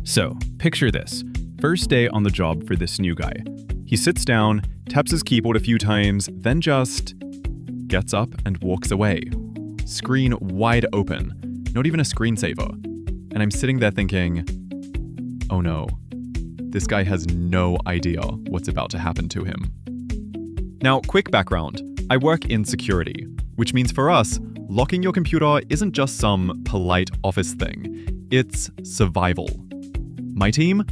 So, picture this. First day on the job for this new guy. He sits down, taps his keyboard a few times, then just gets up and walks away. Screen wide open. Not even a screensaver. And I'm sitting there thinking, oh no, this guy has no idea what's about to happen to him. Now, quick background. I work in security, which means for us, locking your computer isn't just some polite office thing. It's survival. My team,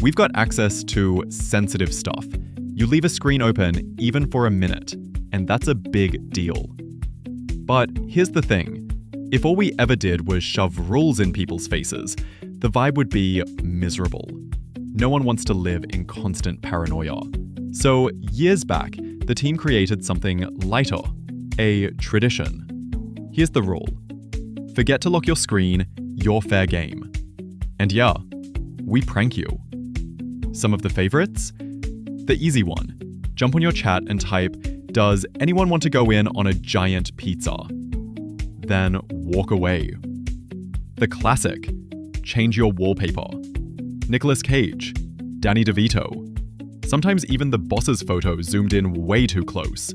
we've got access to sensitive stuff. You leave a screen open even for a minute, and that's a big deal. But here's the thing. If all we ever did was shove rules in people's faces, the vibe would be miserable. No one wants to live in constant paranoia. So years back, the team created something lighter, a tradition. Here's the rule. Forget to lock your screen, you're fair game. And yeah, we prank you. Some of the favorites? The easy one. Jump on your chat and type, "Does anyone want to go in on a giant pizza?" Then walk away. The classic. Change your wallpaper. Nicolas Cage. Danny DeVito. Sometimes even the boss's photo zoomed in way too close.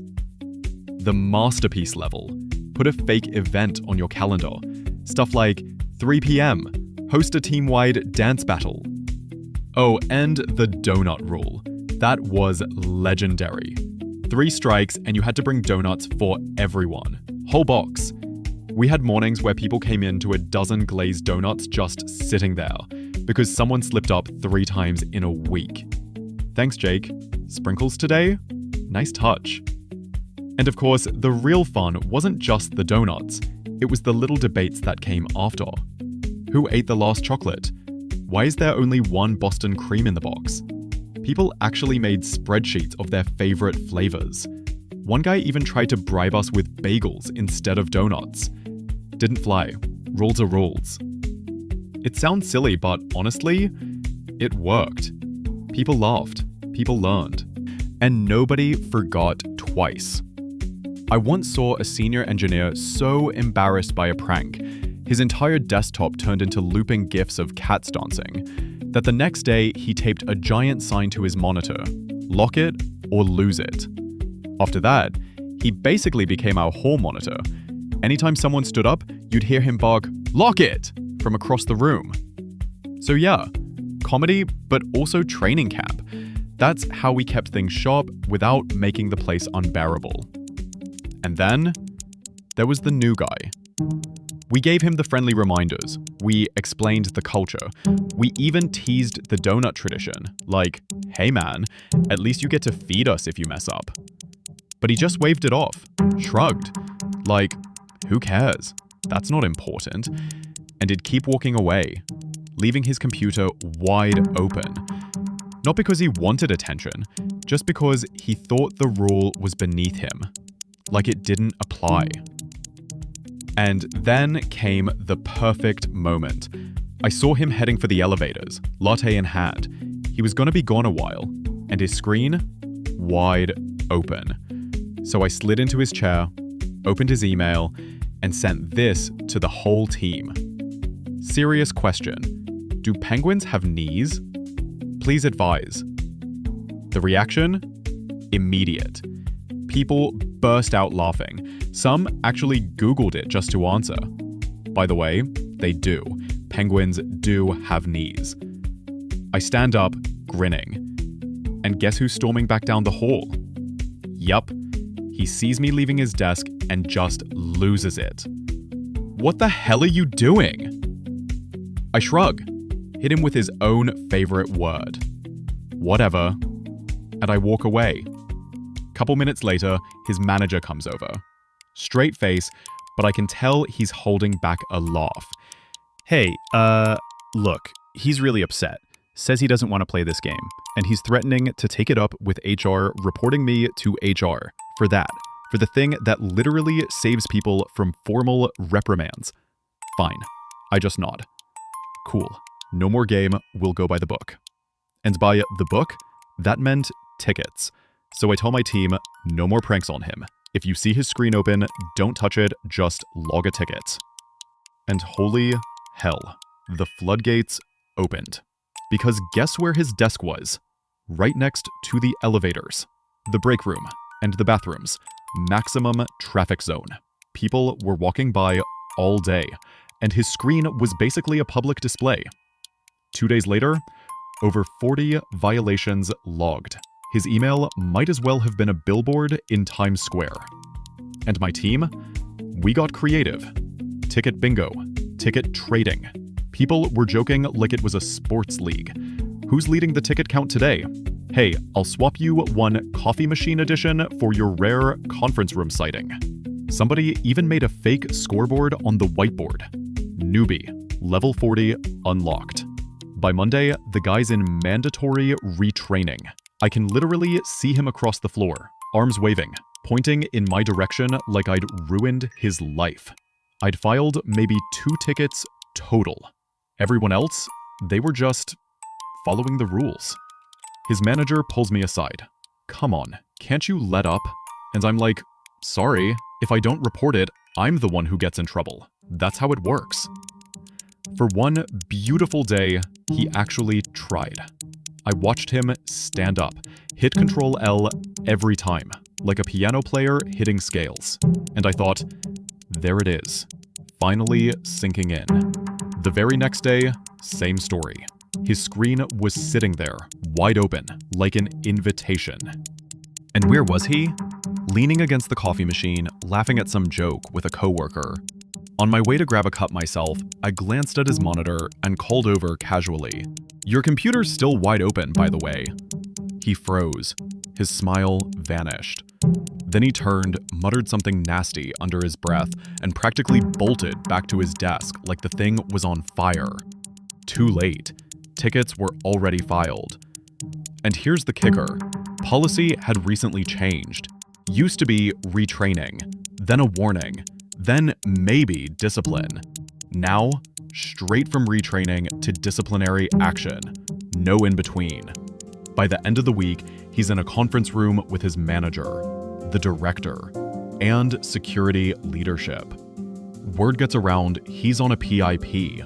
The masterpiece level. Put a fake event on your calendar. Stuff like 3 p.m. Host a team-wide dance battle. Oh, and the donut rule. That was legendary. 3 strikes and you had to bring donuts for everyone. Whole box. We had mornings where people came in to a dozen glazed donuts just sitting there because someone slipped up 3 times in a week. Thanks, Jake. Sprinkles today? Nice touch. And of course, the real fun wasn't just the donuts. It was the little debates that came after. Who ate the last chocolate? Why is there only one Boston cream in the box? People actually made spreadsheets of their favorite flavors. One guy even tried to bribe us with bagels instead of donuts. Didn't fly. Rules are rules. It sounds silly, but honestly, it worked. People laughed. People learned. And nobody forgot twice. I once saw a senior engineer so embarrassed by a prank, his entire desktop turned into looping GIFs of cats dancing, that the next day he taped a giant sign to his monitor, "Lock it or lose it." After that, he basically became our hall monitor. Anytime someone stood up, you'd hear him bark, "Lock it!" from across the room. So yeah, comedy, but also training camp. That's how we kept things sharp without making the place unbearable. And then, there was the new guy. We gave him the friendly reminders. We explained the culture. We even teased the donut tradition, like, "Hey man, at least you get to feed us if you mess up." But he just waved it off, shrugged, like, who cares? That's not important. And he'd keep walking away, leaving his computer wide open. Not because he wanted attention, just because he thought the rule was beneath him, like it didn't apply. And then came the perfect moment. I saw him heading for the elevators, latte in hand. He was gonna be gone a while, and his screen, wide open. So I slid into his chair, opened his email, and sent this to the whole team. Serious question. Do penguins have knees? Please advise. The reaction? Immediate. People burst out laughing. Some actually Googled it just to answer. By the way, they do. Penguins do have knees. I stand up, grinning. And guess who's storming back down the hall? Yup. He sees me leaving his desk and just loses it. "What the hell are you doing?" I shrug, hit him with his own favorite word. "Whatever." And I walk away. Couple minutes later, his manager comes over. Straight face, but I can tell he's holding back a laugh. Hey, look, he's really upset. Says he doesn't want to play this game, and he's threatening to take it up with HR, reporting me to HR for that, for the thing that literally saves people from formal reprimands. Fine. I just nod. Cool. No more game, we'll go by the book. And by the book, that meant tickets. So I told my team, no more pranks on him. If you see his screen open, don't touch it, just log a ticket. And holy hell, the floodgates opened. Because guess where his desk was? Right next to the elevators, the break room, and the bathrooms. Maximum traffic zone. People were walking by all day, and his screen was basically a public display. 2 days later, over 40 violations logged. His email might as well have been a billboard in Times Square. And my team? We got creative. Ticket bingo. Ticket trading. People were joking like it was a sports league. Who's leading the ticket count today? Hey, I'll swap you one coffee machine edition for your rare conference room sighting. Somebody even made a fake scoreboard on the whiteboard. Newbie, level 40, unlocked. By Monday, the guy's in mandatory retraining. I can literally see him across the floor, arms waving, pointing in my direction like I'd ruined his life. I'd filed maybe 2 tickets total. Everyone else, they were just following the rules. His manager pulls me aside. Come on, can't you let up? And I'm like, sorry, if I don't report it, I'm the one who gets in trouble. That's how it works. For one beautiful day, he actually tried. I watched him stand up, hit Control L every time, like a piano player hitting scales. And I thought, there it is, finally sinking in. The very next day, same story. His screen was sitting there, wide open, like an invitation. And where was he? Leaning against the coffee machine, laughing at some joke with a coworker. On my way to grab a cup myself, I glanced at his monitor and called over casually. Your computer's still wide open, by the way. He froze. His smile vanished. Then he turned, muttered something nasty under his breath, and practically bolted back to his desk like the thing was on fire. Too late. Tickets were already filed. And here's the kicker. Policy had recently changed. Used to be retraining, then a warning, then maybe discipline. Now, straight from retraining to disciplinary action. No in between. By the end of the week, he's in a conference room with his manager, the director, and security leadership. Word gets around he's on a PIP.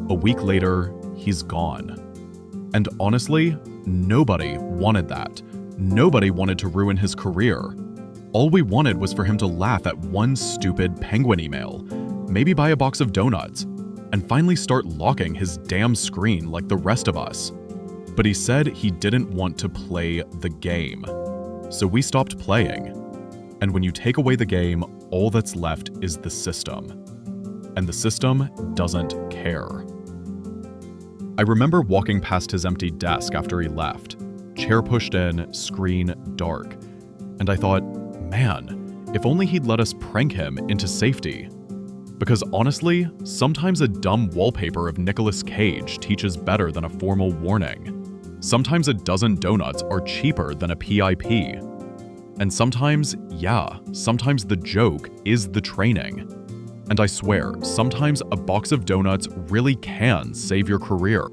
A week later, he's gone. And honestly, nobody wanted that. Nobody wanted to ruin his career. All we wanted was for him to laugh at one stupid penguin email, maybe buy a box of donuts, and finally start locking his damn screen like the rest of us. But he said he didn't want to play the game. So we stopped playing. And when you take away the game, all that's left is the system. And the system doesn't care. I remember walking past his empty desk after he left, chair pushed in, screen dark. And I thought, man, if only he'd let us prank him into safety. Because honestly, sometimes a dumb wallpaper of Nicolas Cage teaches better than a formal warning. Sometimes a dozen donuts are cheaper than a PIP. And sometimes the joke is the training. And I swear, sometimes a box of donuts really can save your career.